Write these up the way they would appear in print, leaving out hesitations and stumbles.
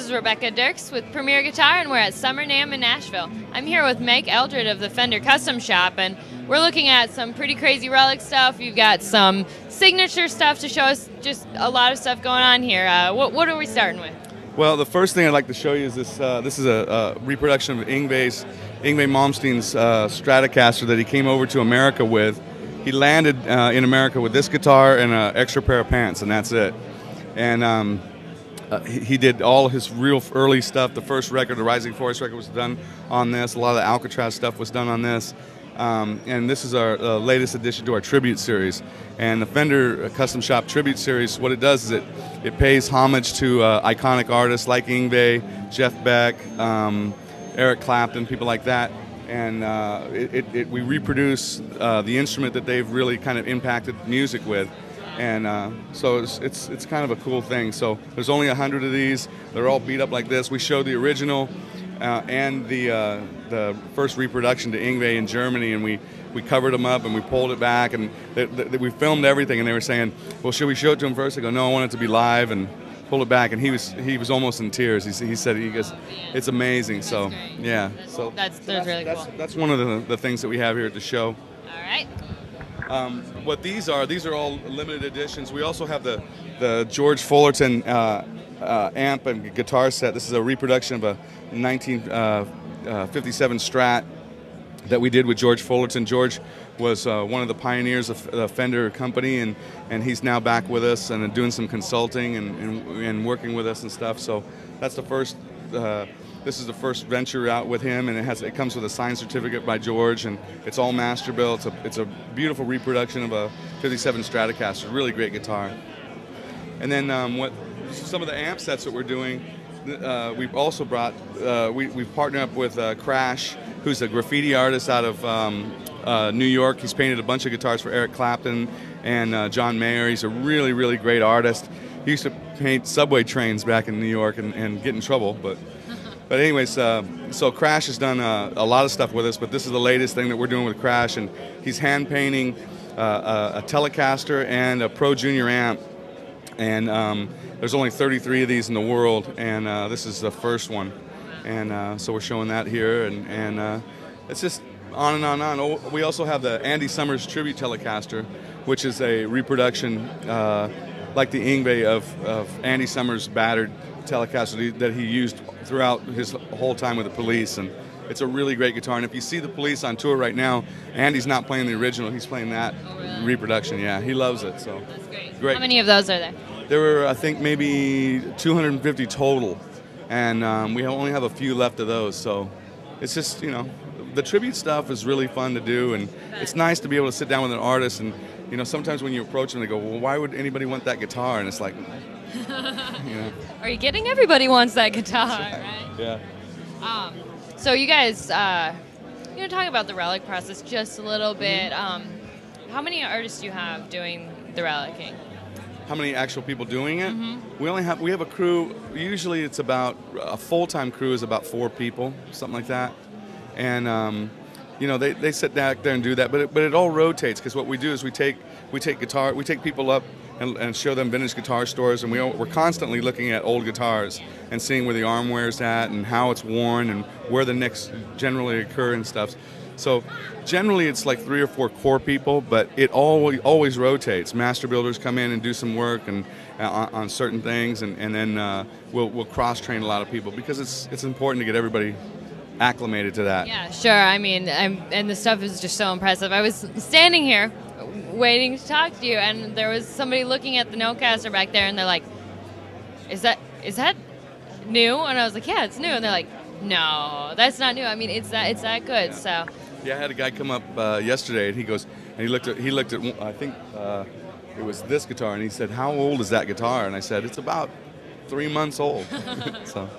is Rebecca Dirks with Premier Guitar, and we're at Summer NAMM in Nashville. I'm here with Mike Eldred of the Fender Custom Shop, and we're looking at some pretty crazy relic stuff. You've got some signature stuff to show us, just a lot of stuff going on here. What are we starting with? Well, the first thing I'd like to show you is this. This is a reproduction of Yngwie Malmsteen's Stratocaster that he came over to America with. He landed in America with this guitar and an extra pair of pants, and that's it. And he did all his real early stuff. The first record, the Rising Forest record, was done on this. A lot of the Alcatraz stuff was done on this. And this is our latest addition to our tribute series. And the Fender Custom Shop Tribute Series, what it does is it pays homage to iconic artists like Yngwie, Jeff Beck, Eric Clapton, people like that. And we reproduce the instrument that they've really kind of impacted music with. And so it's kind of a cool thing. So there's only 100 of these. They're all beat up like this. We showed the original and the first reproduction to Yngwie in Germany, and we covered them up and we pulled it back, and we filmed everything. And they were saying, "Well, should we show it to him first?" I go, "No, I want it to be live," and pull it back. And he was almost in tears. He said it's amazing. That's so great. Yeah, that's really cool. That's one of the things that we have here at the show. All right. What these are all limited editions. We also have the George Fullerton amp and guitar set. This is a reproduction of a 1957 Strat that we did with George Fullerton. George was one of the pioneers of the Fender company, and he's now back with us and doing some consulting and working with us and stuff. So that's the first. This is the first venture out with him, and it comes with a signed certificate by George, and it's all master built. It's a beautiful reproduction of a 57 Stratocaster. Really great guitar. And then some of the amp sets that we're doing, we've also brought. We've partnered up with Crash, who's a graffiti artist out of New York. He's painted a bunch of guitars for Eric Clapton and John Mayer. He's a really, really great artist. He used to paint subway trains back in New York and get in trouble, But anyways, so Crash has done a lot of stuff with us, but this is the latest thing that we're doing with Crash, and he's hand painting a Telecaster and a Pro Junior amp, and there's only 33 of these in the world, and this is the first one, and so we're showing that here, and it's just on and on and on. Oh, we also have the Andy Summers Tribute Telecaster, which is a reproduction like the Yngwie of Andy Summers' battered Telecaster that he used throughout his whole time with the Police, and it's a really great guitar. And if you see the Police on tour right now, Andy's not playing the original; he's playing that reproduction. Yeah, he loves it. So that's great. How many of those are there? There were, I think, maybe 250 total, and we only have a few left of those. So it's just, the tribute stuff is really fun to do, and it's nice to be able to sit down with an artist. And sometimes when you approach them, they go, "Well, why would anybody want that guitar?" And it's like, Are you kidding? Everybody wants that guitar, right? Yeah. So you guys, talk about the relic process just a little bit. How many artists do you have doing the relicing? How many actual people doing it? We have a crew. Usually, it's about a full-time crew is about 4 people, something like that, and they sit back there and do that. But it all rotates, because what we do is we take people up and show them vintage guitar stores, and we're constantly looking at old guitars and seeing where the arm wear's at and how it's worn and where the nicks generally occur and stuff. So generally it's like 3 or 4 core people, but it always rotates. Master builders come in and do some work and on certain things, and then we'll cross-train a lot of people, because it's important to get everybody acclimated to that. Yeah, sure. I mean, and the stuff is just so impressive. I was standing here waiting to talk to you, and there was somebody looking at the Notecaster back there, and they're like, is that new? And I was like, yeah, it's new. And they're like, no, that's not new. I mean, it's that good. Yeah. So yeah, I had a guy come up yesterday, and he goes, and he looked at I think it was this guitar, and he said, "How old is that guitar?" And I said, "It's about 3 months old." So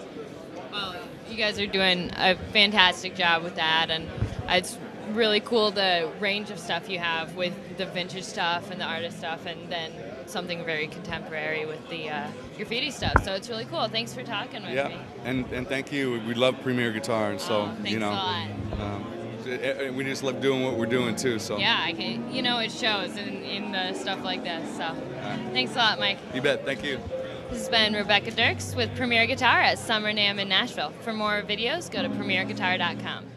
well, you guys are doing a fantastic job with that, and it's really cool the range of stuff you have with the vintage stuff and the artist stuff, and then something very contemporary with the graffiti stuff. So it's really cool. Thanks for talking with me. Yeah, and thank you. We love Premier Guitar, and so thanks a lot. We just love doing what we're doing too. So yeah, it shows in the stuff like this. So thanks a lot, Mike. You bet. Thank you. This has been Rebecca Dirks with Premier Guitar at Summer NAMM in Nashville. For more videos, go to premierguitar.com.